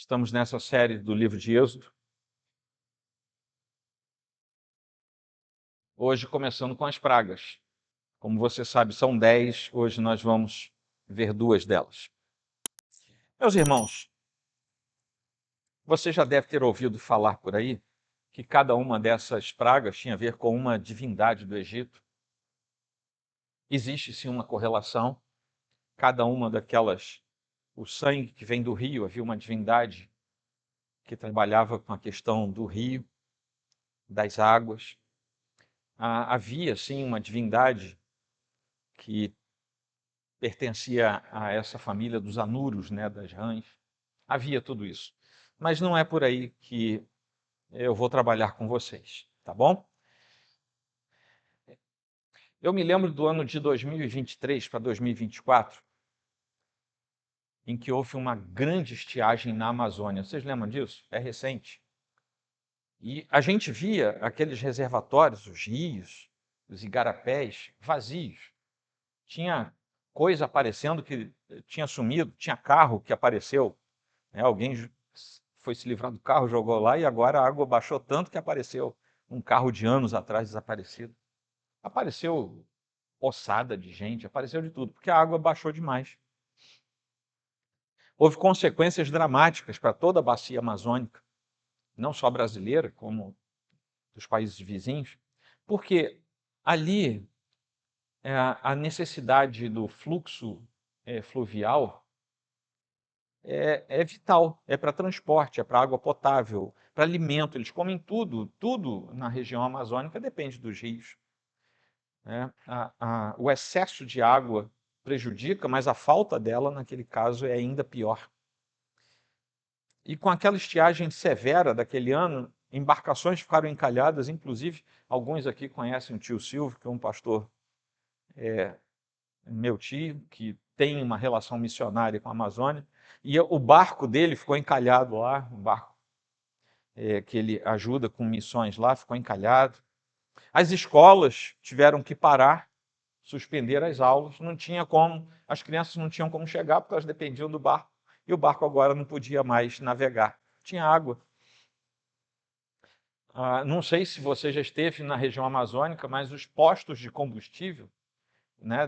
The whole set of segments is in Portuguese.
Estamos nessa série do livro de Êxodo. Hoje começando com as pragas. Como você sabe, são 10. Hoje nós vamos ver 2 delas. Meus irmãos, você já deve ter ouvido falar por aí que cada uma dessas pragas tinha a ver com uma divindade do Egito. Existe sim uma correlação. Cada uma daquelas, o sangue que vem do rio, havia uma divindade que trabalhava com a questão do rio, das águas. Havia sim uma divindade que pertencia a essa família dos anuros, né, das rãs. Havia tudo isso. Mas não é por aí que eu vou trabalhar com vocês, tá bom? Eu me lembro do ano de 2023 para 2024, em que houve uma grande estiagem na Amazônia. Vocês lembram disso? É recente. E a gente via aqueles reservatórios, os rios, os igarapés, vazios. Tinha coisa aparecendo que tinha sumido, tinha carro que apareceu. Alguém foi se livrar do carro, jogou lá e agora a água baixou tanto que apareceu um carro de anos atrás desaparecido. Apareceu ossada de gente, apareceu de tudo, porque a água baixou demais. Houve consequências dramáticas para toda a bacia amazônica, não só brasileira, como dos países vizinhos, porque ali a necessidade do fluxo fluvial é vital, é para transporte, é para água potável, para alimento. Eles comem tudo, tudo na região amazônica depende dos rios. O excesso de água prejudica, mas a falta dela, naquele caso, é ainda pior. E com aquela estiagem severa daquele ano, embarcações ficaram encalhadas, inclusive, alguns aqui conhecem o tio Silvio, que é um pastor, meu tio, que tem uma relação missionária com a Amazônia, e o barco dele ficou encalhado lá, um barco que ele ajuda com missões lá, ficou encalhado. As escolas tiveram que parar, suspender as aulas, não tinha como, as crianças não tinham como chegar porque elas dependiam do barco, e o barco agora não podia mais navegar. Tinha água. Não sei se você já esteve na região amazônica, mas os postos de combustível, né,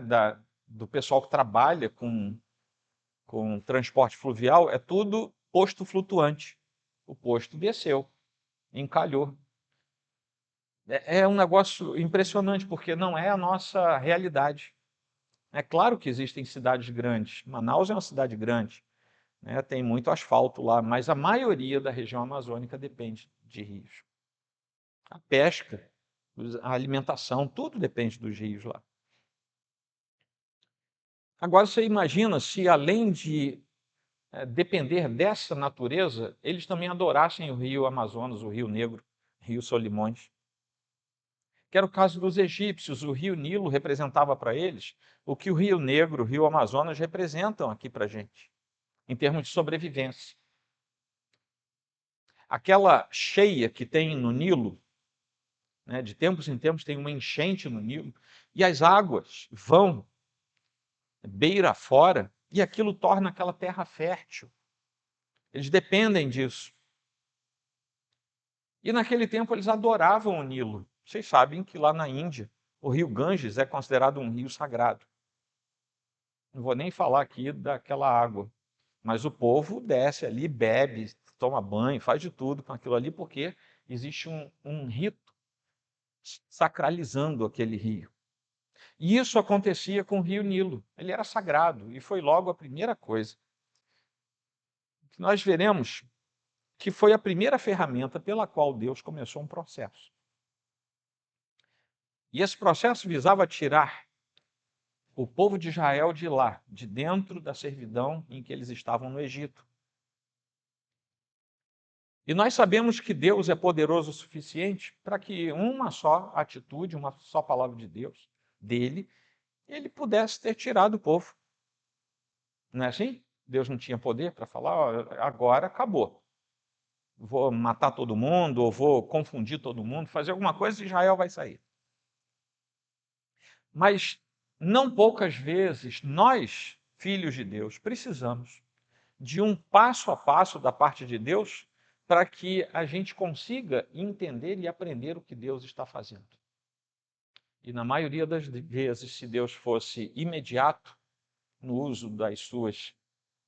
do pessoal que trabalha com transporte fluvial, é tudo posto flutuante. O posto desceu, encalhou. É um negócio impressionante, porque não é a nossa realidade. É claro que existem cidades grandes. Manaus é uma cidade grande, né? Tem muito asfalto lá, mas a maioria da região amazônica depende de rios. A pesca, a alimentação, tudo depende dos rios lá. Agora você imagina se, além de depender dessa natureza, eles também adorassem o rio Amazonas, o rio Negro, rio Solimões. Que era o caso dos egípcios. O rio Nilo representava para eles o que o rio Negro, o rio Amazonas representam aqui para a gente, em termos de sobrevivência. Aquela cheia que tem no Nilo, né, de tempos em tempos tem uma enchente no Nilo, e as águas vão beira fora, e aquilo torna aquela terra fértil. Eles dependem disso. E naquele tempo eles adoravam o Nilo. Vocês sabem que lá na Índia, o rio Ganges é considerado um rio sagrado. Não vou nem falar aqui daquela água, mas o povo desce ali, bebe, toma banho, faz de tudo com aquilo ali, porque existe um rito sacralizando aquele rio. E isso acontecia com o rio Nilo. Ele era sagrado e foi logo a primeira coisa. Nós veremos que foi a primeira ferramenta pela qual Deus começou um processo. E esse processo visava tirar o povo de Israel de lá, de dentro da servidão em que eles estavam no Egito. E nós sabemos que Deus é poderoso o suficiente para que uma só atitude, uma só palavra de Deus, dele, ele pudesse ter tirado o povo. Não é assim? Deus não tinha poder para falar, agora acabou. Vou matar todo mundo, ou vou confundir todo mundo, fazer alguma coisa e Israel vai sair. Mas não poucas vezes nós, filhos de Deus, precisamos de um passo a passo da parte de Deus para que a gente consiga entender e aprender o que Deus está fazendo. E na maioria das vezes, se Deus fosse imediato no uso das suas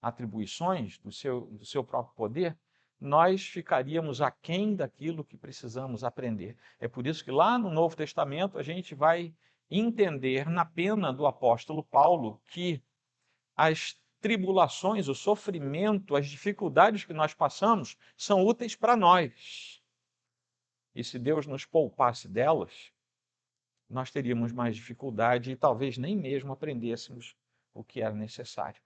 atribuições, do seu próprio poder, nós ficaríamos aquém daquilo que precisamos aprender. É por isso que lá no Novo Testamento a gente vai entender na pena do apóstolo Paulo que as tribulações, o sofrimento, as dificuldades que nós passamos são úteis para nós. E se Deus nos poupasse delas, nós teríamos mais dificuldade e talvez nem mesmo aprendêssemos o que era necessário.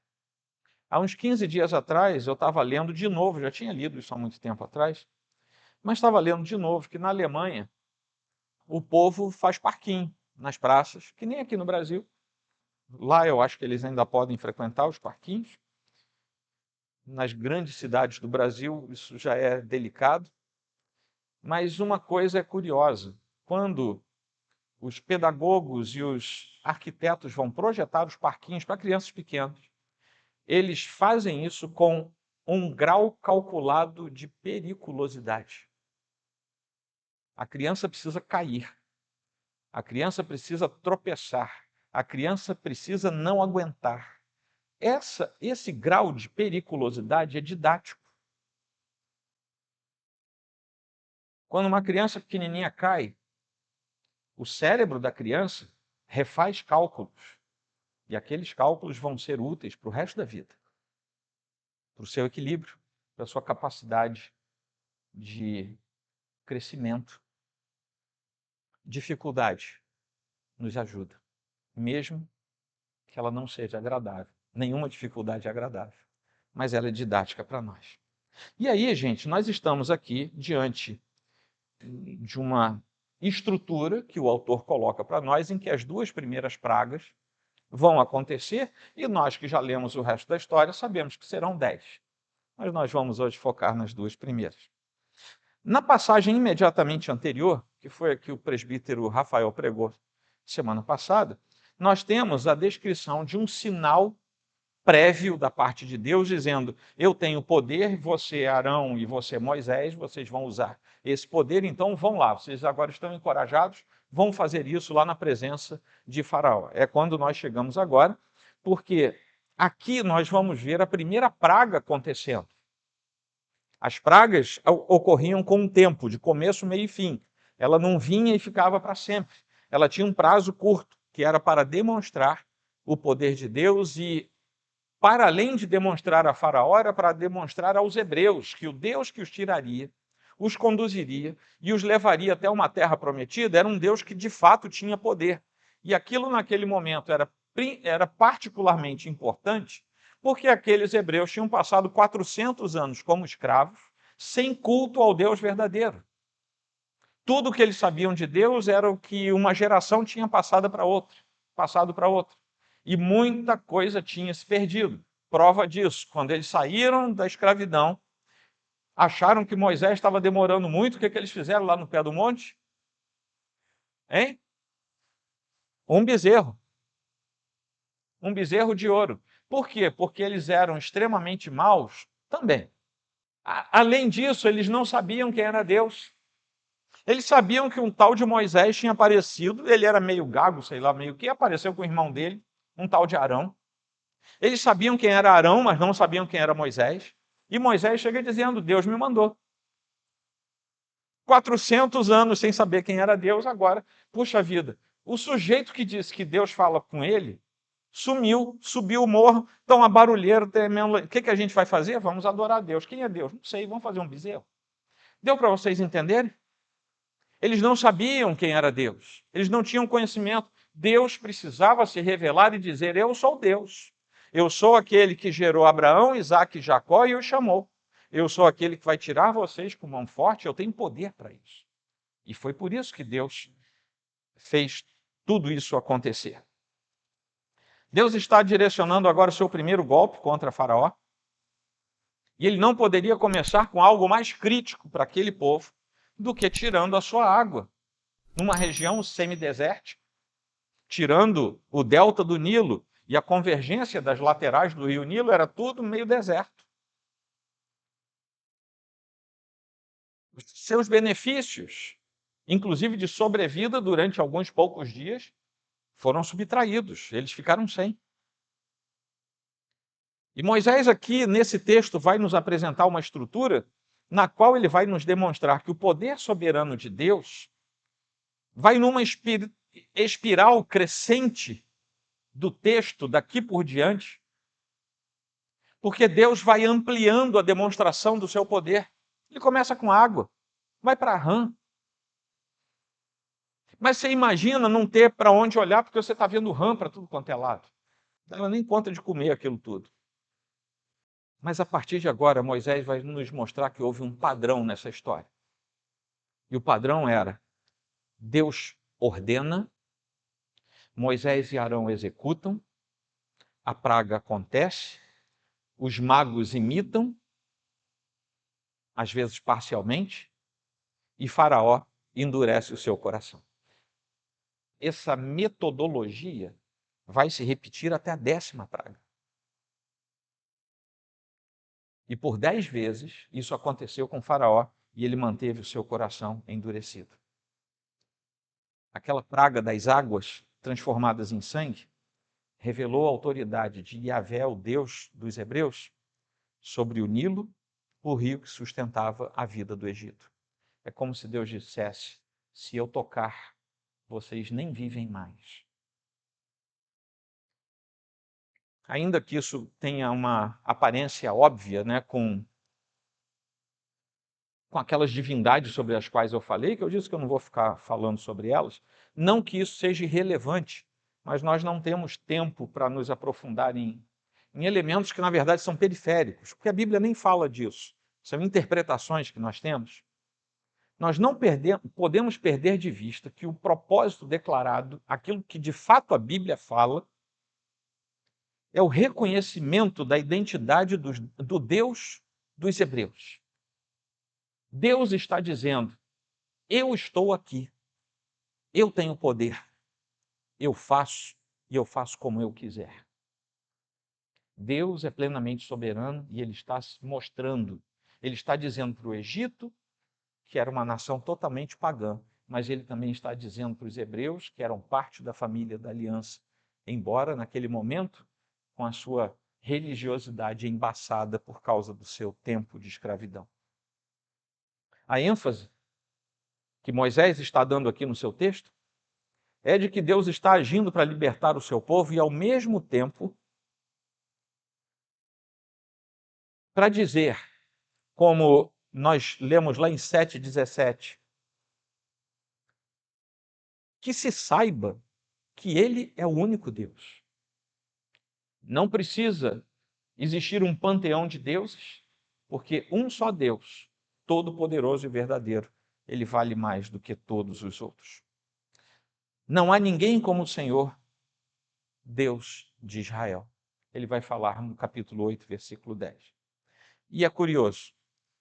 Há uns 15 dias atrás, eu estava lendo de novo, já tinha lido isso há muito tempo atrás, mas estava lendo de novo que na Alemanha o povo faz parquinho nas praças, que nem aqui no Brasil. Lá eu acho que eles ainda podem frequentar os parquinhos. Nas grandes cidades do Brasil isso já é delicado. Mas uma coisa é curiosa, quando os pedagogos e os arquitetos vão projetar os parquinhos para crianças pequenas, eles fazem isso com um grau calculado de periculosidade. A criança precisa cair, a criança precisa tropeçar, a criança precisa não aguentar. Esse grau de periculosidade é didático. Quando uma criança pequenininha cai, o cérebro da criança refaz cálculos. E aqueles cálculos vão ser úteis para o resto da vida. Para o seu equilíbrio, para a sua capacidade de crescimento. Dificuldade nos ajuda, mesmo que ela não seja agradável. Nenhuma dificuldade é agradável, mas ela é didática para nós. E aí, gente, nós estamos aqui diante de uma estrutura que o autor coloca para nós, em que as duas primeiras pragas vão acontecer, e nós que já lemos o resto da história sabemos que serão 10. Mas nós vamos hoje focar nas duas primeiras. Na passagem imediatamente anterior, que foi a que o presbítero Rafael pregou semana passada, nós temos a descrição de um sinal prévio da parte de Deus, dizendo: eu tenho poder, você é Arão e você é Moisés, vocês vão usar esse poder, então vão lá, vocês agora estão encorajados, vão fazer isso lá na presença de Faraó. É quando nós chegamos agora, porque aqui nós vamos ver a primeira praga acontecendo. As pragas ocorriam com um tempo, de começo, meio e fim. Ela não vinha e ficava para sempre. Ela tinha um prazo curto, que era para demonstrar o poder de Deus e, para além de demonstrar a Faraó, era para demonstrar aos hebreus que o Deus que os tiraria, os conduziria e os levaria até uma terra prometida era um Deus que de fato tinha poder. E aquilo naquele momento era particularmente importante, porque aqueles hebreus tinham passado 400 anos como escravos, sem culto ao Deus verdadeiro. Tudo o que eles sabiam de Deus era o que uma geração tinha passado para outra. E muita coisa tinha se perdido. Prova disso, quando eles saíram da escravidão, acharam que Moisés estava demorando muito, o que eles fizeram lá no pé do monte? Hein? Um bezerro de ouro. Por quê? Porque eles eram extremamente maus também. Além disso, eles não sabiam quem era Deus. Eles sabiam que um tal de Moisés tinha aparecido, ele era meio gago, sei lá, meio que, apareceu com o irmão dele, um tal de Arão. Eles sabiam quem era Arão, mas não sabiam quem era Moisés. E Moisés chega dizendo: Deus me mandou. 400 anos sem saber quem era Deus, agora, puxa vida, o sujeito que disse que Deus fala com ele, sumiu, subiu o morro, então a barulheira tremendo. O que a gente vai fazer? Vamos adorar a Deus. Quem é Deus? Não sei, vamos fazer um bezerro. Deu para vocês entenderem? Eles não sabiam quem era Deus, eles não tinham conhecimento. Deus precisava se revelar e dizer: eu sou Deus. Eu sou aquele que gerou Abraão, Isaque e Jacó e os chamou. Eu sou aquele que vai tirar vocês com mão forte, eu tenho poder para isso. E foi por isso que Deus fez tudo isso acontecer. Deus está direcionando agora o seu primeiro golpe contra Faraó. E ele não poderia começar com algo mais crítico para aquele povo do que tirando a sua água. Numa região semidesértica, tirando o delta do Nilo e a convergência das laterais do rio Nilo, era tudo meio deserto. Seus benefícios, inclusive de sobrevida durante alguns poucos dias, foram subtraídos, eles ficaram sem. E Moisés aqui, nesse texto, vai nos apresentar uma estrutura na qual ele vai nos demonstrar que o poder soberano de Deus vai numa espiral crescente do texto daqui por diante, porque Deus vai ampliando a demonstração do seu poder. Ele começa com água, vai para rã. Mas você imagina não ter para onde olhar, porque você está vendo rã para tudo quanto é lado. Não dá nem conta de comer aquilo tudo. Mas a partir de agora, Moisés vai nos mostrar que houve um padrão nessa história. E o padrão era: Deus ordena, Moisés e Arão executam, a praga acontece, os magos imitam, às vezes parcialmente, e Faraó endurece o seu coração. Essa metodologia vai se repetir até a 10ª praga. E por 10 vezes isso aconteceu com Faraó e ele manteve o seu coração endurecido. Aquela praga das águas transformadas em sangue revelou a autoridade de Yahvé, o Deus dos hebreus, sobre o Nilo, o rio que sustentava a vida do Egito. É como se Deus dissesse: se eu tocar, vocês nem vivem mais. Ainda que isso tenha uma aparência óbvia, né, com aquelas divindades sobre as quais eu falei, que eu disse que eu não vou ficar falando sobre elas, não que isso seja irrelevante, mas nós não temos tempo para nos aprofundar em elementos que, na verdade, são periféricos, porque a Bíblia nem fala disso. São interpretações que nós temos. Nós não podemos perder de vista que o propósito declarado, aquilo que de fato a Bíblia fala, é o reconhecimento da identidade do Deus dos hebreus. Deus está dizendo: eu estou aqui, eu tenho poder, eu faço e eu faço como eu quiser. Deus é plenamente soberano e ele está se mostrando. Ele está dizendo para o Egito, que era uma nação totalmente pagã, mas ele também está dizendo para os hebreus, que eram parte da família da aliança, embora naquele momento, com a sua religiosidade embaçada por causa do seu tempo de escravidão. A ênfase que Moisés está dando aqui no seu texto é de que Deus está agindo para libertar o seu povo e, ao mesmo tempo, para dizer, como nós lemos lá em 7,17, que se saiba que Ele é o único Deus. Não precisa existir um panteão de deuses, porque um só Deus, todo-poderoso e verdadeiro, ele vale mais do que todos os outros. Não há ninguém como o Senhor, Deus de Israel. Ele vai falar no capítulo 8, versículo 10. E é curioso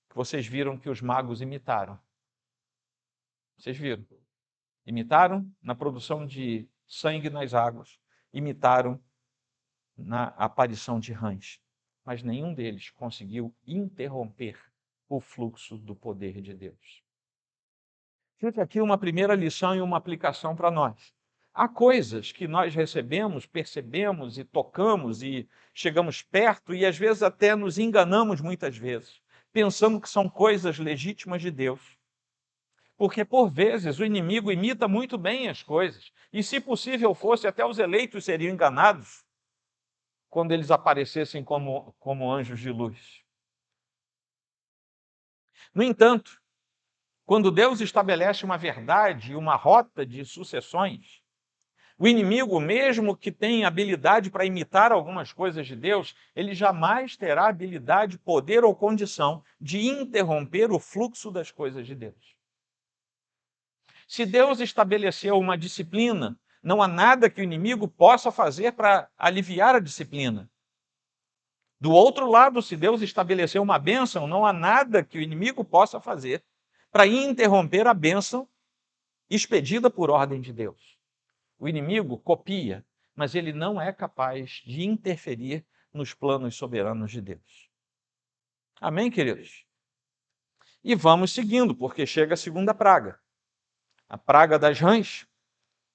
que vocês viram que os magos imitaram. Vocês viram? Imitaram na produção de sangue nas águas, imitaram na aparição de rãs, mas nenhum deles conseguiu interromper o fluxo do poder de Deus. Fica aqui uma primeira lição e uma aplicação para nós. Há coisas que nós recebemos, percebemos e tocamos e chegamos perto e às vezes até nos enganamos muitas vezes, pensando que são coisas legítimas de Deus. Porque por vezes o inimigo imita muito bem as coisas e, se possível fosse, até os eleitos seriam enganados quando eles aparecessem como anjos de luz. No entanto, quando Deus estabelece uma verdade e uma rota de sucessões, o inimigo, mesmo que tenha habilidade para imitar algumas coisas de Deus, ele jamais terá habilidade, poder ou condição de interromper o fluxo das coisas de Deus. Se Deus estabeleceu uma disciplina, não há nada que o inimigo possa fazer para aliviar a disciplina. Do outro lado, se Deus estabeleceu uma bênção, não há nada que o inimigo possa fazer para interromper a bênção expedida por ordem de Deus. O inimigo copia, mas ele não é capaz de interferir nos planos soberanos de Deus. Amém, queridos? E vamos seguindo, porque chega a segunda praga. A praga das rãs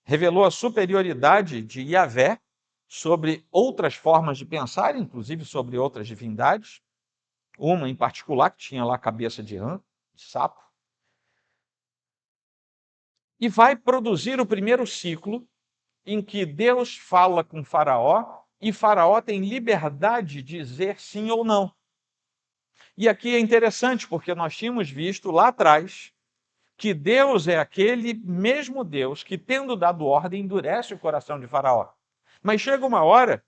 revelou a superioridade de Yahvé sobre outras formas de pensar, inclusive sobre outras divindades. Uma em particular, que tinha lá a cabeça de rã, de sapo. E vai produzir o primeiro ciclo em que Deus fala com Faraó e Faraó tem liberdade de dizer sim ou não. E aqui é interessante, porque nós tínhamos visto lá atrás que Deus é aquele mesmo Deus que, tendo dado ordem, endurece o coração de Faraó. Mas chega uma hora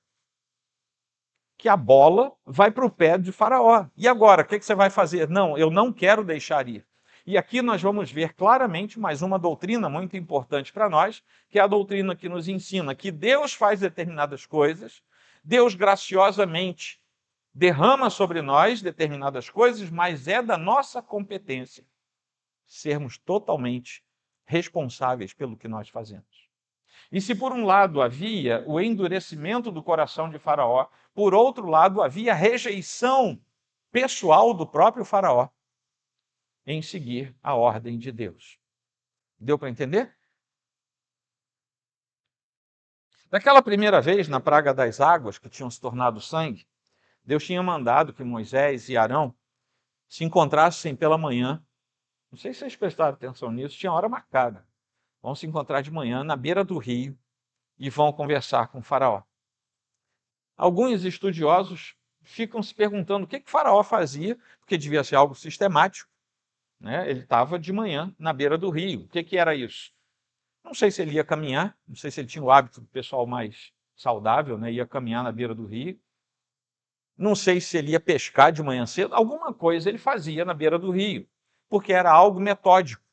que a bola vai para o pé de Faraó. E agora, o que você vai fazer? Não, eu não quero deixar ir. E aqui nós vamos ver claramente mais uma doutrina muito importante para nós, que é a doutrina que nos ensina que Deus faz determinadas coisas, Deus graciosamente derrama sobre nós determinadas coisas, mas é da nossa competência sermos totalmente responsáveis pelo que nós fazemos. E se por um lado havia o endurecimento do coração de Faraó, por outro lado havia a rejeição pessoal do próprio Faraó em seguir a ordem de Deus. Deu para entender? Daquela primeira vez, na praga das águas, que tinham se tornado sangue, Deus tinha mandado que Moisés e Arão se encontrassem pela manhã. Não sei se vocês prestaram atenção nisso, tinha hora marcada. Vão se encontrar de manhã na beira do rio e vão conversar com o Faraó. Alguns estudiosos ficam se perguntando o que Faraó fazia, porque devia ser algo sistemático. Né? Ele estava de manhã na beira do rio. O que era isso? Não sei se ele ia caminhar, não sei se ele tinha o hábito do pessoal mais saudável, né? Ia caminhar na beira do rio. Não sei se ele ia pescar de manhã cedo. Alguma coisa ele fazia na beira do rio, porque era algo metódico.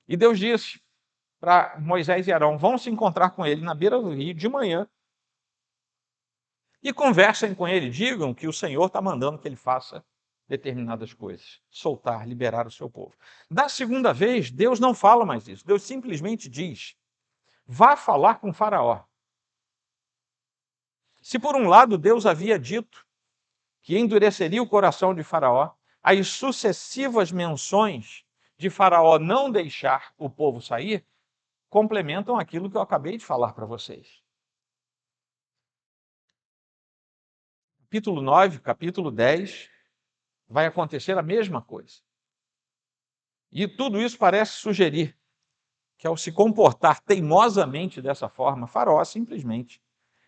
E Deus disse para Moisés e Arão, vão se encontrar com ele na beira do rio de manhã e conversem com ele, digam que o Senhor está mandando que ele faça determinadas coisas, soltar, liberar o seu povo. Da segunda vez, Deus não fala mais isso, Deus simplesmente diz, vá falar com Faraó. Se por um lado Deus havia dito que endureceria o coração de Faraó, as sucessivas menções de Faraó não deixar o povo sair, complementam aquilo que eu acabei de falar para vocês. Capítulo 9, capítulo 10, vai acontecer a mesma coisa. E tudo isso parece sugerir que, ao se comportar teimosamente dessa forma, Faraó simplesmente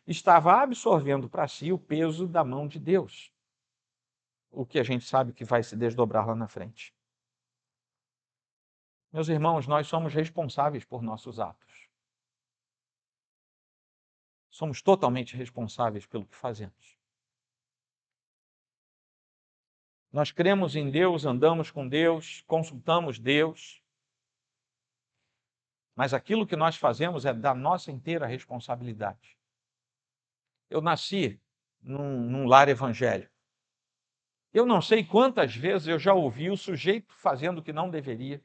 estava absorvendo para si o peso da mão de Deus. O que a gente sabe que vai se desdobrar lá na frente. Meus irmãos, nós somos responsáveis por nossos atos. Somos totalmente responsáveis pelo que fazemos. Nós cremos em Deus, andamos com Deus, consultamos Deus, mas aquilo que nós fazemos é da nossa inteira responsabilidade. Eu nasci num lar evangélico. Eu não sei quantas vezes eu já ouvi o sujeito fazendo o que não deveria,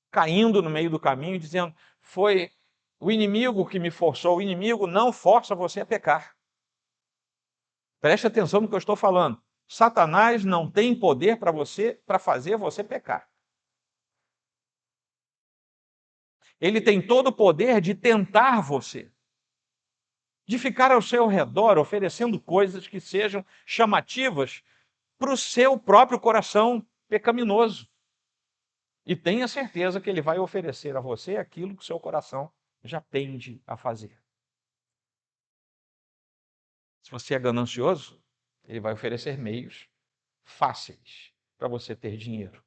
caindo no meio do caminho, dizendo, foi o inimigo que me forçou. O inimigo não força você a pecar. Preste atenção no que eu estou falando. Satanás não tem poder para fazer você pecar. Ele tem todo o poder de tentar você, de ficar ao seu redor oferecendo coisas que sejam chamativas para o seu próprio coração pecaminoso. E tenha certeza que ele vai oferecer a você aquilo que o seu coração já tende a fazer. Se você é ganancioso, ele vai oferecer meios fáceis para você ter dinheiro.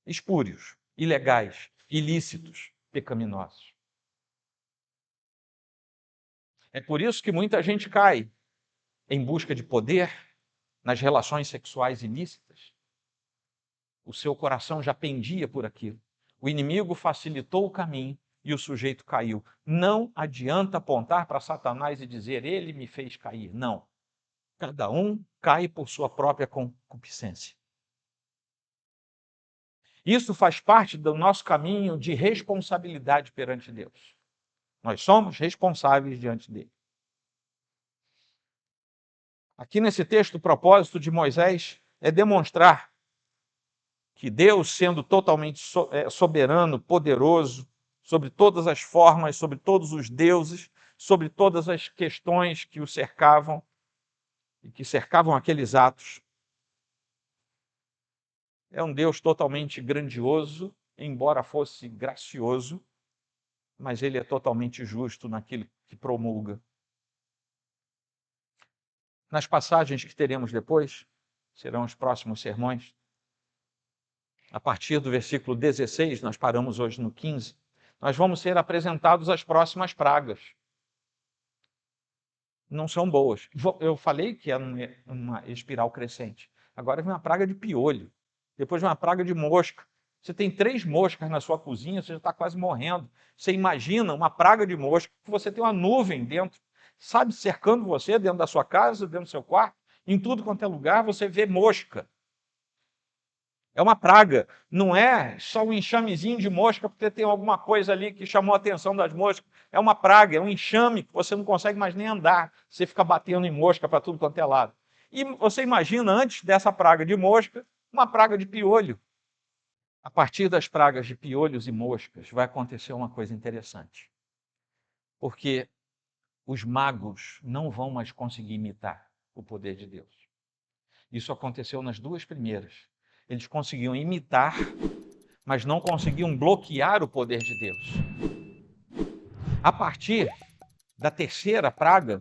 Espúrios, ilegais, ilícitos, pecaminosos. É por isso que muita gente cai em busca de poder nas relações sexuais ilícitas. O seu coração já pendia por aquilo. O inimigo facilitou o caminho e o sujeito caiu. Não adianta apontar para Satanás e dizer, ele me fez cair. Não. Cada um cai por sua própria concupiscência. Isso faz parte do nosso caminho de responsabilidade perante Deus. Nós somos responsáveis diante dele. Aqui nesse texto, o propósito de Moisés é demonstrar que Deus, sendo totalmente soberano, poderoso, sobre todas as formas, sobre todos os deuses, sobre todas as questões que o cercavam e que cercavam aqueles atos, é um Deus totalmente grandioso, embora fosse gracioso, mas ele é totalmente justo naquilo que promulga. Nas passagens que teremos depois, serão os próximos sermões, a partir do versículo 16, nós paramos hoje no 15, nós vamos ser apresentados às próximas pragas. Não são boas. Eu falei que é uma espiral crescente. Agora vem uma praga de piolho. Depois vem uma praga de mosca. Você tem 3 moscas na sua cozinha, você já está quase morrendo. Você imagina uma praga de mosca, que você tem uma nuvem dentro, sabe, cercando você, dentro da sua casa, dentro do seu quarto, em tudo quanto é lugar, você vê mosca. É uma praga, não é só um enxamezinho de mosca, porque tem alguma coisa ali que chamou a atenção das moscas. É uma praga, é um enxame que você não consegue mais nem andar. Você fica batendo em mosca para tudo quanto é lado. E você imagina, antes dessa praga de mosca, uma praga de piolho. A partir das pragas de piolhos e moscas, vai acontecer uma coisa interessante. Porque os magos não vão mais conseguir imitar o poder de Deus. Isso aconteceu nas 2 primeiras. Eles conseguiam imitar, mas não conseguiam bloquear o poder de Deus. A partir da 3ª praga,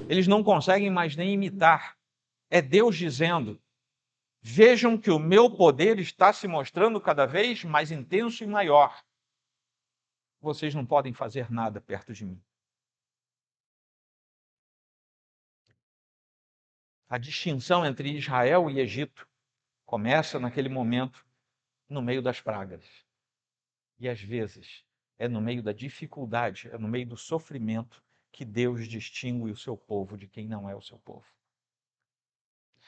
eles não conseguem mais nem imitar. É Deus dizendo: vejam que o meu poder está se mostrando cada vez mais intenso e maior. Vocês não podem fazer nada perto de mim. A distinção entre Israel e Egito começa naquele momento, no meio das pragas. E às vezes é no meio da dificuldade, é no meio do sofrimento que Deus distingue o seu povo de quem não é o seu povo.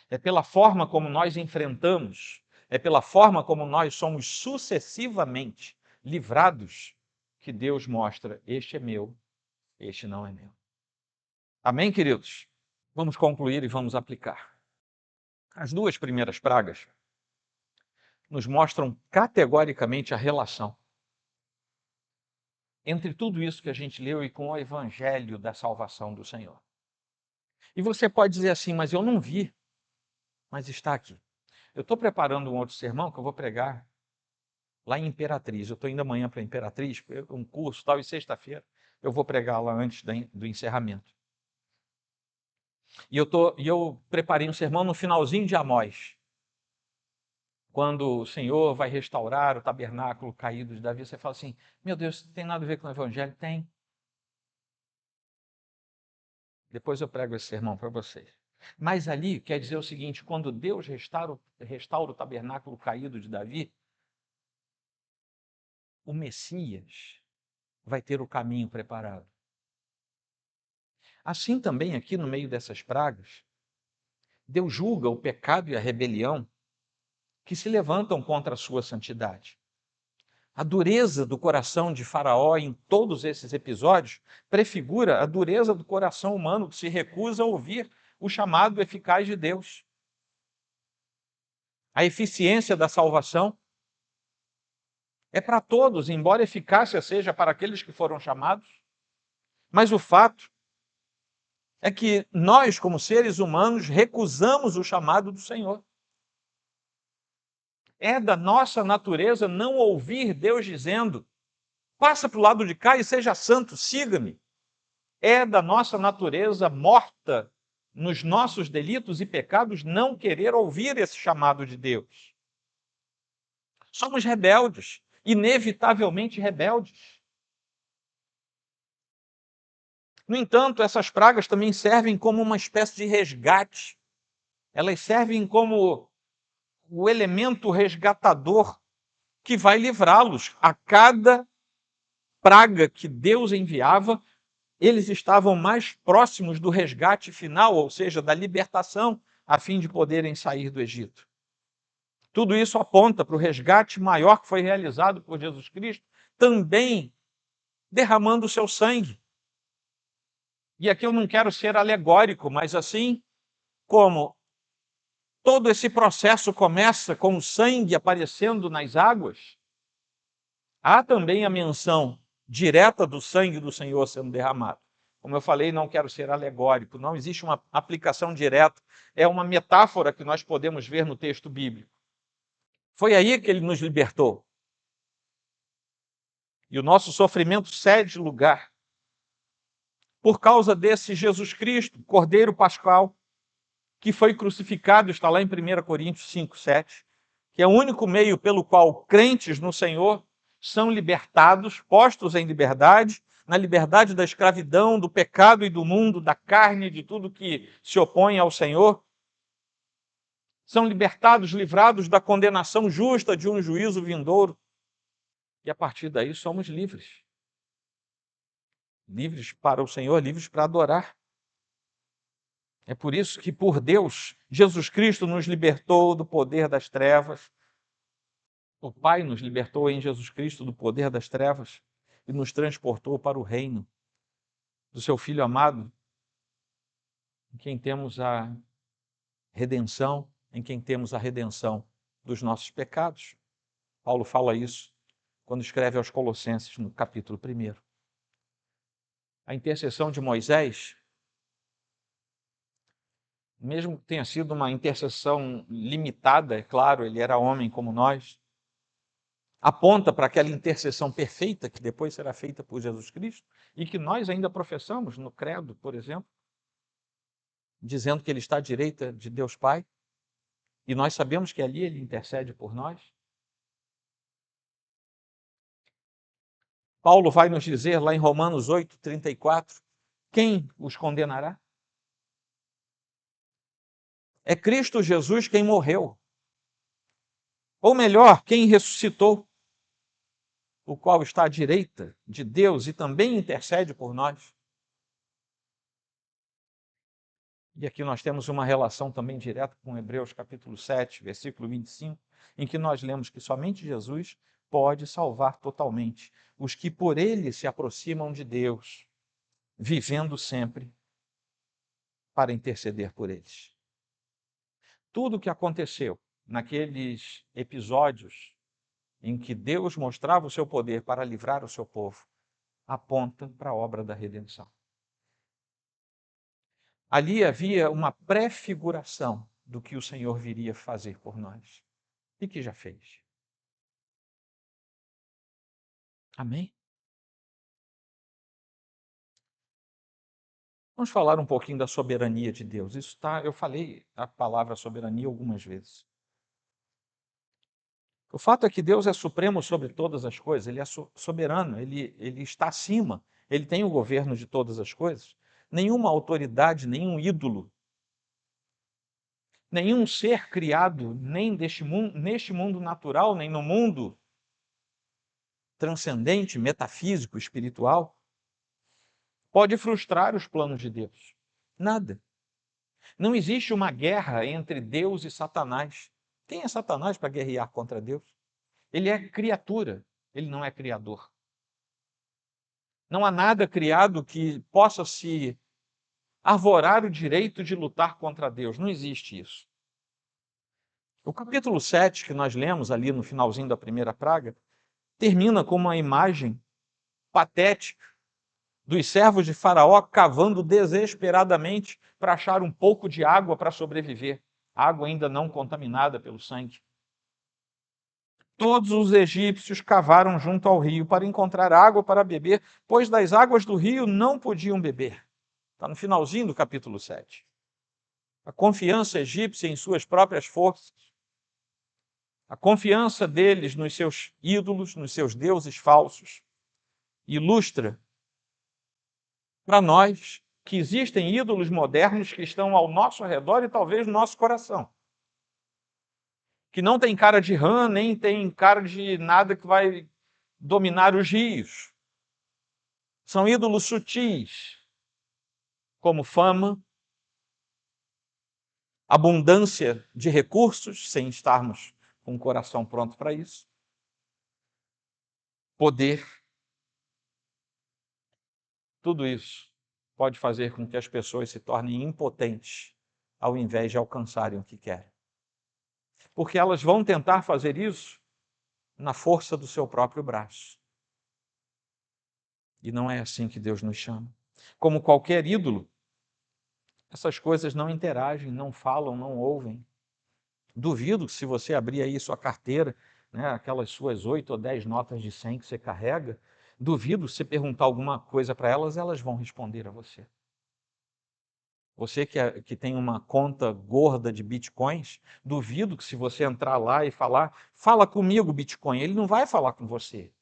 É pela forma como nós enfrentamos, é pela forma como nós somos sucessivamente livrados que Deus mostra: este é meu, este não é meu. Amém, queridos? Vamos concluir e vamos aplicar. As 2 primeiras pragas nos mostram categoricamente a relação entre tudo isso que a gente leu e com o evangelho da salvação do Senhor. E você pode dizer assim: mas eu não vi, mas está aqui. Eu estou preparando um outro sermão que eu vou pregar lá em Imperatriz. Eu estou indo amanhã para Imperatriz, um curso tal, e sexta-feira eu vou pregar lá antes do encerramento. E eu preparei um sermão no finalzinho de Amós, quando o Senhor vai restaurar o tabernáculo caído de Davi. Você fala assim: meu Deus, tem nada a ver com o evangelho? Tem. Depois eu prego esse sermão para vocês. Mas ali quer dizer o seguinte: quando Deus restaura o tabernáculo caído de Davi, o Messias vai ter o caminho preparado. Assim também aqui no meio dessas pragas, Deus julga o pecado e a rebelião que se levantam contra a sua santidade. A dureza do coração de Faraó em todos esses episódios prefigura a dureza do coração humano que se recusa a ouvir o chamado eficaz de Deus. A eficiência da salvação é para todos, embora a eficácia seja para aqueles que foram chamados. Mas o fato é que nós, como seres humanos, recusamos o chamado do Senhor. É da nossa natureza não ouvir Deus dizendo: passa para o lado de cá e seja santo, siga-me. É da nossa natureza morta nos nossos delitos e pecados não querer ouvir esse chamado de Deus. Somos rebeldes, inevitavelmente rebeldes. No entanto, essas pragas também servem como uma espécie de resgate. Elas servem como o elemento resgatador que vai livrá-los. A cada praga que Deus enviava, eles estavam mais próximos do resgate final, ou seja, da libertação, a fim de poderem sair do Egito. Tudo isso aponta para o resgate maior que foi realizado por Jesus Cristo, também derramando o seu sangue. E aqui eu não quero ser alegórico, mas assim como todo esse processo começa com o sangue aparecendo nas águas, há também a menção direta do sangue do Senhor sendo derramado. Como eu falei, não quero ser alegórico, não existe uma aplicação direta, é uma metáfora que nós podemos ver no texto bíblico. Foi aí que ele nos libertou. E o nosso sofrimento cede lugar por causa desse Jesus Cristo, Cordeiro Pascal, que foi crucificado, está lá em 1 Coríntios 5, 7, que é o único meio pelo qual crentes no Senhor são libertados, postos em liberdade, na liberdade da escravidão, do pecado e do mundo, da carne, de tudo que se opõe ao Senhor. São libertados, livrados da condenação justa de um juízo vindouro. E a partir daí somos livres. Livres para o Senhor, livres para adorar. É por isso que, por Deus, Jesus Cristo nos libertou do poder das trevas. O Pai nos libertou em Jesus Cristo do poder das trevas e nos transportou para o reino do seu Filho amado, em quem temos a redenção, dos nossos pecados. Paulo fala isso quando escreve aos Colossenses, no capítulo 1. A intercessão de Moisés, mesmo que tenha sido uma intercessão limitada, é claro, ele era homem como nós, aponta para aquela intercessão perfeita que depois será feita por Jesus Cristo e que nós ainda professamos no credo, por exemplo, dizendo que ele está à direita de Deus Pai, e nós sabemos que ali ele intercede por nós. Paulo vai nos dizer lá em Romanos 8, 34, quem os condenará? É Cristo Jesus quem morreu. Ou melhor, quem ressuscitou, o qual está à direita de Deus e também intercede por nós. E aqui nós temos uma relação também direta com Hebreus capítulo 7, versículo 25, em que nós lemos que somente Jesus pode salvar totalmente os que por ele se aproximam de Deus, vivendo sempre para interceder por eles. Tudo o que aconteceu naqueles episódios em que Deus mostrava o seu poder para livrar o seu povo, aponta para a obra da redenção. Ali havia uma prefiguração do que o Senhor viria fazer por nós e que já fez. Amém? Vamos falar um pouquinho da soberania de Deus. Eu falei a palavra soberania algumas vezes. O fato é que Deus é supremo sobre todas as coisas, ele é soberano, ele está acima, ele tem o governo de todas as coisas. Nenhuma autoridade, nenhum ídolo, nenhum ser criado, nem neste mundo natural, nem no mundo transcendente, metafísico, espiritual, pode frustrar os planos de Deus. Nada. Não existe uma guerra entre Deus e Satanás. Quem é Satanás para guerrear contra Deus? Ele é criatura, ele não é criador. Não há nada criado que possa se arvorar o direito de lutar contra Deus. Não existe isso. O capítulo 7, que nós lemos ali no finalzinho da primeira praga, termina com uma imagem patética dos servos de Faraó cavando desesperadamente para achar um pouco de água para sobreviver. Água ainda não contaminada pelo sangue. Todos os egípcios cavaram junto ao rio para encontrar água para beber, pois das águas do rio não podiam beber. Está no finalzinho do capítulo 7. A confiança egípcia em suas próprias forças, a confiança deles nos seus ídolos, nos seus deuses falsos, ilustra para nós que existem ídolos modernos que estão ao nosso redor e talvez no nosso coração, que não tem cara de rã, nem tem cara de nada que vai dominar os rios. São ídolos sutis, como fama, abundância de recursos, sem estarmos com o coração pronto para isso, poder. Tudo isso pode fazer com que as pessoas se tornem impotentes ao invés de alcançarem o que querem. porque elas vão tentar fazer isso na força do seu próprio braço. E não é assim que Deus nos chama. Como qualquer ídolo, essas coisas não interagem, não falam, não ouvem. Duvido que se você abrir aí sua carteira, né, aquelas suas 8 ou 10 notas de 100 que você carrega, duvido se perguntar alguma coisa para elas, elas vão responder a você. Você que tem uma conta gorda de bitcoins, duvido que se você entrar lá e falar, fala comigo, Bitcoin, ele não vai falar com você.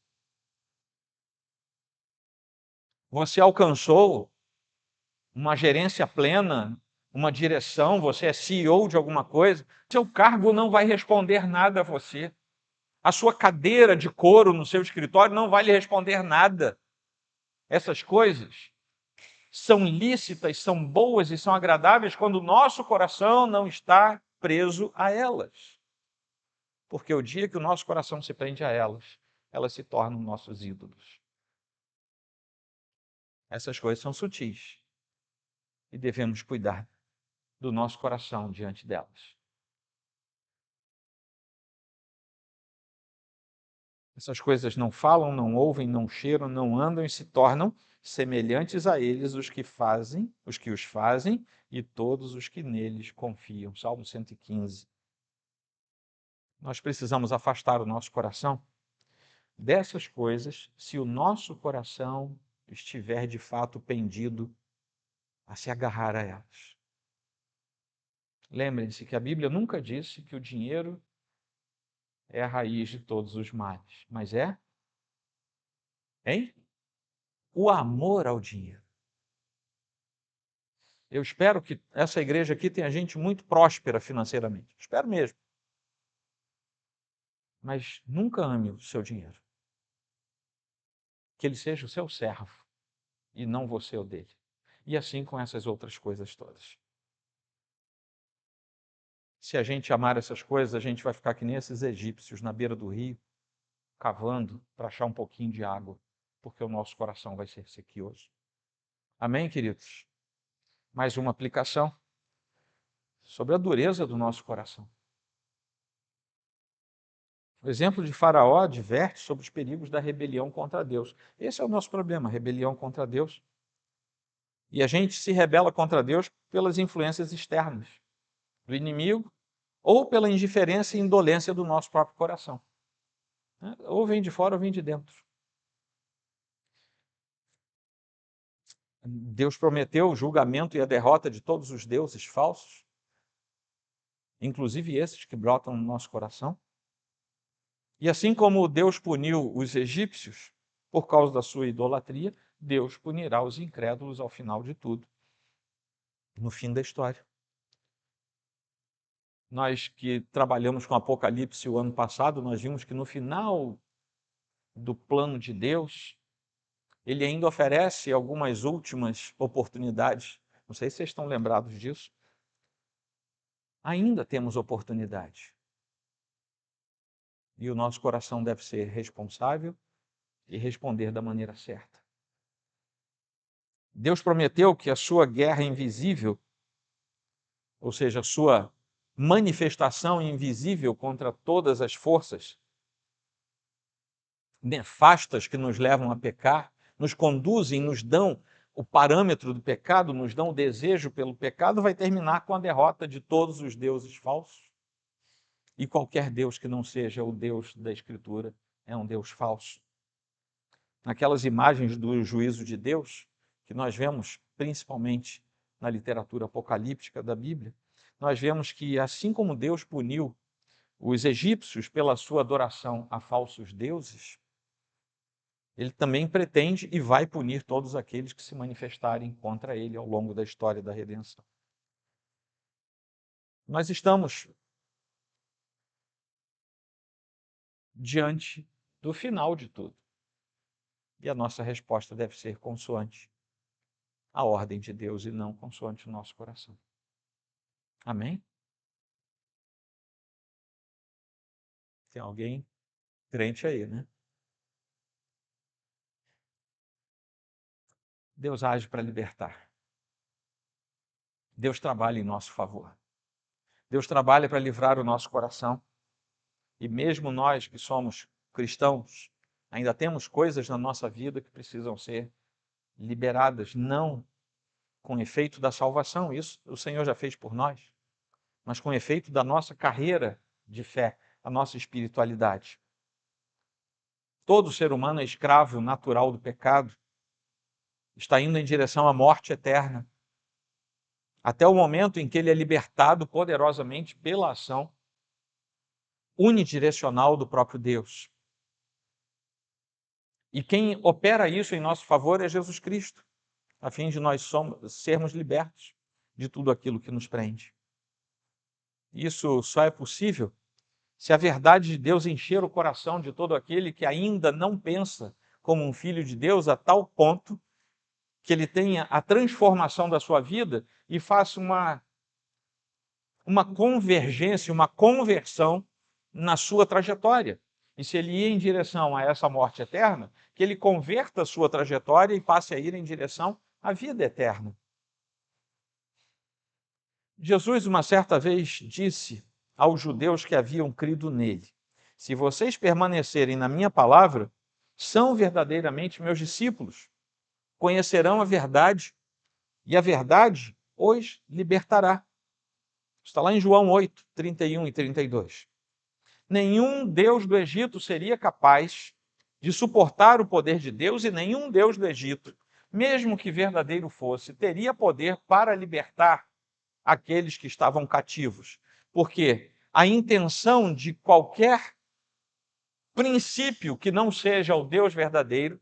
Você alcançou uma gerência plena, uma direção, você é CEO de alguma coisa, seu cargo não vai responder nada a você. A sua cadeira de couro no seu escritório não vai lhe responder nada. Essas coisas são lícitas, são boas e são agradáveis quando o nosso coração não está preso a elas. Porque o dia que o nosso coração se prende a elas, elas se tornam nossos ídolos. Essas coisas são sutis e devemos cuidar do nosso coração diante delas. Essas coisas não falam, não ouvem, não cheiram, não andam e se tornam semelhantes a eles os que os fazem e todos os que neles confiam. Salmo 115. Nós precisamos afastar o nosso coração dessas coisas se o nosso coração estiver de fato pendido a se agarrar a elas. Lembrem-se que a Bíblia nunca disse que o dinheiro é a raiz de todos os males, mas hein? O amor ao dinheiro. Eu espero que essa igreja aqui tenha gente muito próspera financeiramente. Espero mesmo. Mas nunca ame o seu dinheiro. Que ele seja o seu servo e não você o dele. E assim com essas outras coisas todas. Se a gente amar essas coisas, a gente vai ficar que nem esses egípcios na beira do rio, cavando para achar um pouquinho de água, porque o nosso coração vai ser sequioso. Amém, queridos? Mais uma aplicação sobre a dureza do nosso coração. O exemplo de Faraó adverte sobre os perigos da rebelião contra Deus. Esse é o nosso problema, a rebelião contra Deus. E a gente se rebela contra Deus pelas influências externas do inimigo ou pela indiferença e indolência do nosso próprio coração. Ou vem de fora ou vem de dentro. Deus prometeu o julgamento e a derrota de todos os deuses falsos, inclusive esses que brotam no nosso coração. E assim como Deus puniu os egípcios por causa da sua idolatria, Deus punirá os incrédulos ao final de tudo, no fim da história. Nós que trabalhamos com Apocalipse o ano passado, nós vimos que no final do plano de Deus, ele ainda oferece algumas últimas oportunidades. Não sei se vocês estão lembrados disso. Ainda temos oportunidade. E o nosso coração deve ser responsável e responder da maneira certa. Deus prometeu que a sua guerra invisível, ou seja, a sua manifestação invisível contra todas as forças nefastas que nos levam a pecar, nos conduzem, nos dão o parâmetro do pecado, nos dão o desejo pelo pecado, vai terminar com a derrota de todos os deuses falsos. E qualquer Deus que não seja o Deus da Escritura é um Deus falso. Naquelas imagens do juízo de Deus, que nós vemos principalmente na literatura apocalíptica da Bíblia, nós vemos que assim como Deus puniu os egípcios pela sua adoração a falsos deuses, ele também pretende e vai punir todos aqueles que se manifestarem contra ele ao longo da história da redenção. Nós estamos diante do final de tudo. E a nossa resposta deve ser consoante a ordem de Deus e não consoante o nosso coração. Amém? Tem alguém crente aí, né? Deus age para libertar. Deus trabalha em nosso favor. Deus trabalha para livrar o nosso coração. E mesmo nós que somos cristãos, ainda temos coisas na nossa vida que precisam ser liberadas, não com efeito da salvação, isso o Senhor já fez por nós, mas com efeito da nossa carreira de fé, a nossa espiritualidade. Todo ser humano é escravo natural do pecado, está indo em direção à morte eterna, até o momento em que ele é libertado poderosamente pela ação unidirecional do próprio Deus. E quem opera isso em nosso favor é Jesus Cristo, a fim de nós sermos libertos de tudo aquilo que nos prende. Isso só é possível se a verdade de Deus encher o coração de todo aquele que ainda não pensa como um filho de Deus, a tal ponto que ele tenha a transformação da sua vida e faça uma convergência, uma conversão na sua trajetória. E se ele ia em direção a essa morte eterna, que ele converta a sua trajetória e passe a ir em direção à vida eterna. Jesus, uma certa vez, disse aos judeus que haviam crido nele: se vocês permanecerem na minha palavra, são verdadeiramente meus discípulos, conhecerão a verdade, e a verdade os libertará. Está lá em João 8, 31 e 32. Nenhum deus do Egito seria capaz de suportar o poder de Deus, e nenhum deus do Egito, mesmo que verdadeiro fosse, teria poder para libertar aqueles que estavam cativos. Porque a intenção de qualquer princípio que não seja o Deus verdadeiro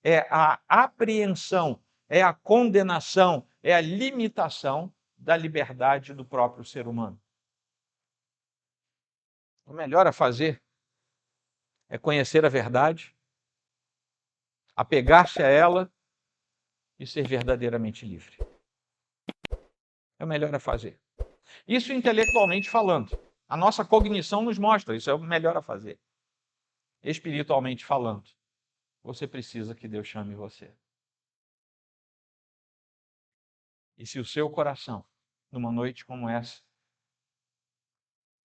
é a apreensão, é a condenação, é a limitação da liberdade do próprio ser humano. O melhor a fazer é conhecer a verdade, apegar-se a ela e ser verdadeiramente livre. É o melhor a fazer. Isso intelectualmente falando. A nossa cognição nos mostra, isso é o melhor a fazer. Espiritualmente falando, você precisa que Deus chame você. E se o seu coração, numa noite como essa,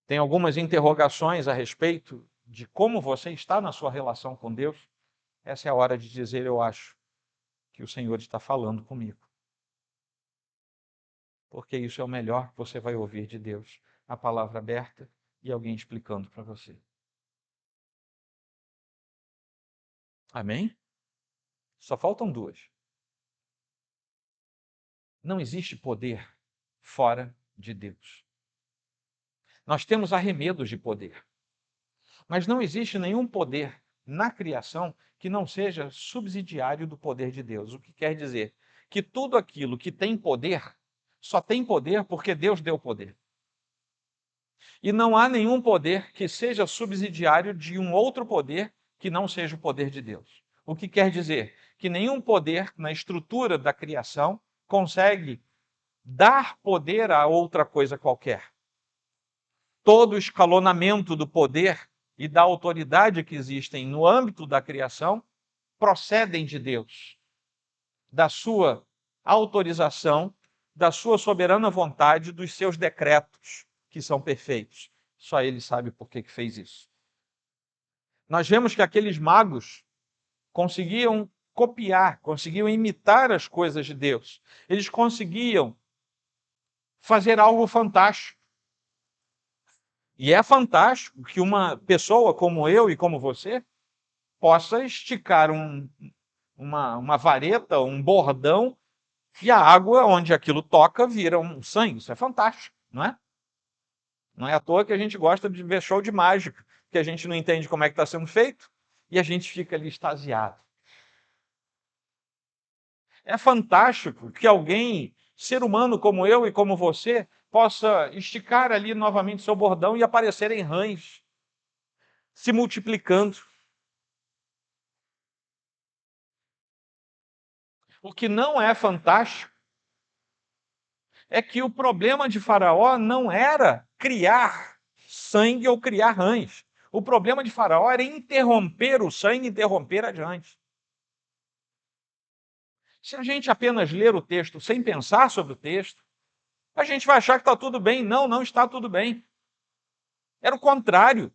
tem algumas interrogações a respeito de como você está na sua relação com Deus, essa é a hora de dizer: eu acho que o Senhor está falando comigo. Porque isso é o melhor que você vai ouvir de Deus, a palavra aberta e alguém explicando para você. Amém? Só faltam duas. Não existe poder fora de Deus. Nós temos arremedos de poder, mas não existe nenhum poder na criação que não seja subsidiário do poder de Deus. O que quer dizer que tudo aquilo que tem poder, só tem poder porque Deus deu poder. E não há nenhum poder que seja subsidiário de um outro poder que não seja o poder de Deus. O que quer dizer que nenhum poder na estrutura da criação consegue dar poder a outra coisa qualquer. Todo o escalonamento do poder e da autoridade que existem no âmbito da criação procedem de Deus, da sua autorização, da sua soberana vontade, dos seus decretos, que são perfeitos. Só Ele sabe por que fez isso. Nós vemos que aqueles magos conseguiam copiar, conseguiam imitar as coisas de Deus. Eles conseguiam fazer algo fantástico. E é fantástico que uma pessoa como eu e como você possa esticar uma vareta, um bordão, e a água onde aquilo toca vira um sangue. Isso é fantástico, não é? Não é à toa que a gente gosta de ver show de mágica, que a gente não entende como é que está sendo feito e a gente fica ali extasiado. É fantástico que alguém, ser humano como eu e como você, possa esticar ali novamente seu bordão e aparecerem rãs se multiplicando. O que não é fantástico é que o problema de Faraó não era criar sangue ou criar rãs. O problema de Faraó era interromper o sangue, interromper as rãs. Se a gente apenas ler o texto sem pensar sobre o texto, a gente vai achar que está tudo bem. Não, não está tudo bem. Era o contrário.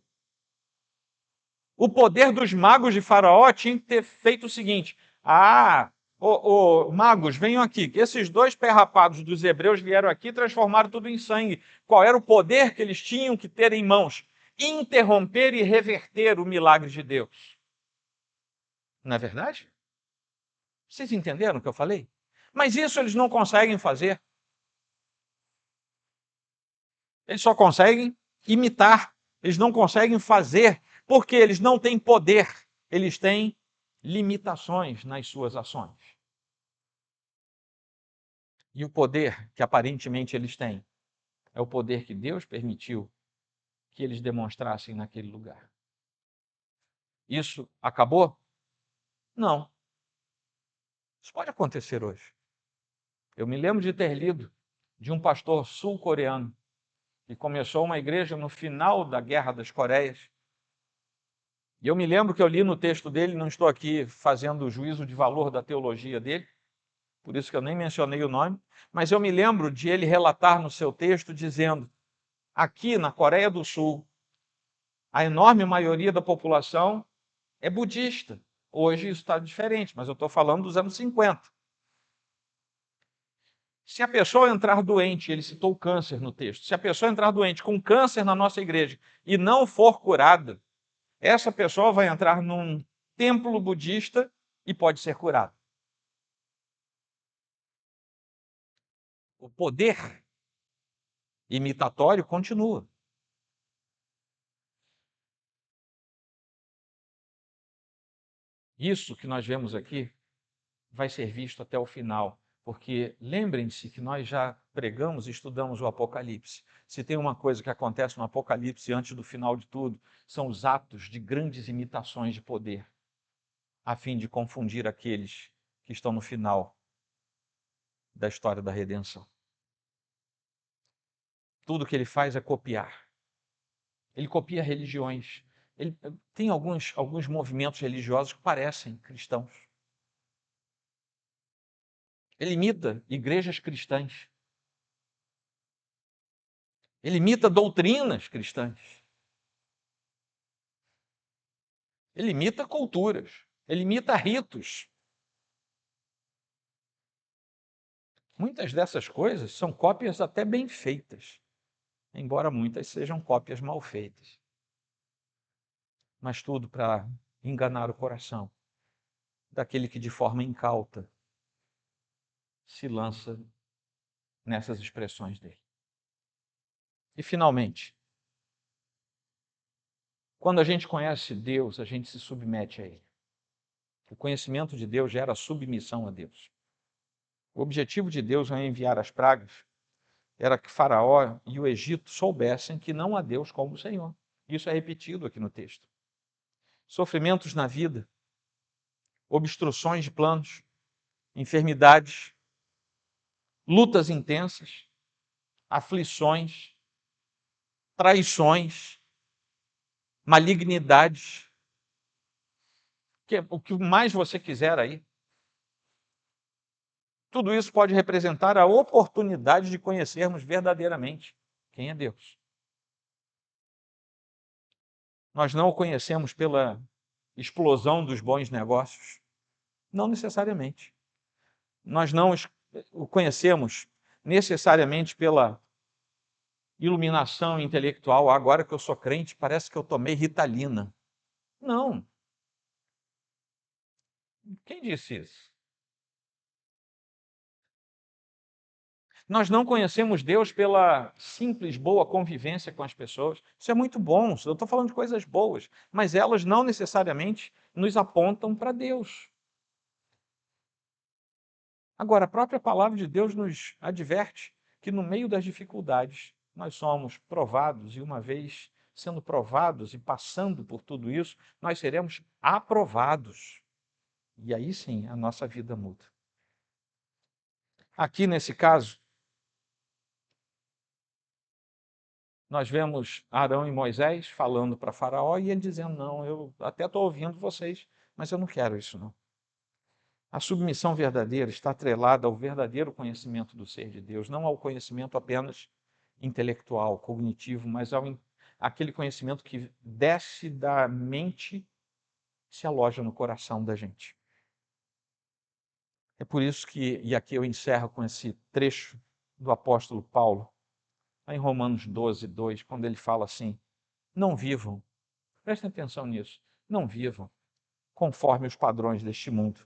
O poder dos magos de Faraó tinha que ter feito o seguinte: magos, venham aqui, que esses dois pés rapados dos hebreus vieram aqui e transformaram tudo em sangue. Qual era o poder que eles tinham que ter em mãos? Interromper e reverter o milagre de Deus. Não é verdade? Vocês entenderam o que eu falei? Mas isso eles não conseguem fazer. Eles só conseguem imitar. Eles não conseguem fazer, porque eles não têm poder. Eles têm limitações nas suas ações. E o poder que aparentemente eles têm é o poder que Deus permitiu que eles demonstrassem naquele lugar. Isso acabou? Não. Isso pode acontecer hoje. Eu me lembro de ter lido de um pastor sul-coreano que começou uma igreja no final da Guerra das Coreias. E eu me lembro que eu li no texto dele, não estou aqui fazendo juízo de valor da teologia dele, por isso que eu nem mencionei o nome, mas eu me lembro de ele relatar no seu texto dizendo: aqui na Coreia do Sul, a enorme maioria da população é budista. Hoje isso está diferente, mas eu estou falando dos anos 50. Se a pessoa entrar doente, ele citou o câncer no texto, se a pessoa entrar doente com câncer na nossa igreja e não for curada, essa pessoa vai entrar num templo budista e pode ser curada. O poder imitatório continua. Isso que nós vemos aqui vai ser visto até o final, porque lembrem-se que nós já pregamos e estudamos o Apocalipse. Se tem uma coisa que acontece no Apocalipse antes do final de tudo, são os atos de grandes imitações de poder, a fim de confundir aqueles que estão no final da história da redenção. Tudo que ele faz é copiar. Ele copia religiões. Ele tem alguns movimentos religiosos que parecem cristãos. Ele imita igrejas cristãs. Ele imita doutrinas cristãs. Ele imita culturas. Ele imita ritos. Muitas dessas coisas são cópias até bem feitas, embora muitas sejam cópias mal feitas. Mas tudo para enganar o coração daquele que de forma incauta se lança nessas expressões dele. E finalmente, quando a gente conhece Deus, a gente se submete a Ele. O conhecimento de Deus gera submissão a Deus. O objetivo de Deus ao enviar as pragas era que Faraó e o Egito soubessem que não há Deus como o Senhor. Isso é repetido aqui no texto. Sofrimentos na vida, obstruções de planos, enfermidades, lutas intensas, aflições, traições, malignidades, o que mais você quiser aí. Tudo isso pode representar a oportunidade de conhecermos verdadeiramente quem é Deus. Nós não o conhecemos pela explosão dos bons negócios. Não necessariamente. Nós não o conhecemos necessariamente pela iluminação intelectual. Agora que eu sou crente, parece que eu tomei Ritalina. Não. Quem disse isso? Nós não conhecemos Deus pela simples boa convivência com as pessoas. Isso é muito bom, eu estou falando de coisas boas, mas elas não necessariamente nos apontam para Deus. Agora, a própria palavra de Deus nos adverte que no meio das dificuldades nós somos provados, e uma vez sendo provados e passando por tudo isso, nós seremos aprovados. E aí sim a nossa vida muda. Aqui nesse caso, nós vemos Arão e Moisés falando para Faraó e ele dizendo: não, eu até estou ouvindo vocês, mas eu não quero isso não. A submissão verdadeira está atrelada ao verdadeiro conhecimento do ser de Deus, não ao conhecimento apenas intelectual, cognitivo, mas àquele conhecimento que desce da mente e se aloja no coração da gente. É por isso que, e aqui eu encerro com esse trecho do apóstolo Paulo, lá em Romanos 12, 2, quando ele fala assim: não vivam, prestem atenção nisso, não vivam conforme os padrões deste mundo,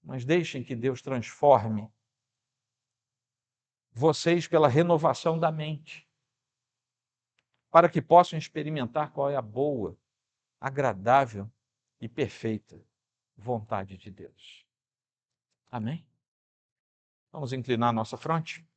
mas deixem que Deus transforme vocês pela renovação da mente, para que possam experimentar qual é a boa, agradável e perfeita vontade de Deus. Amém? Vamos inclinar nossa fronte?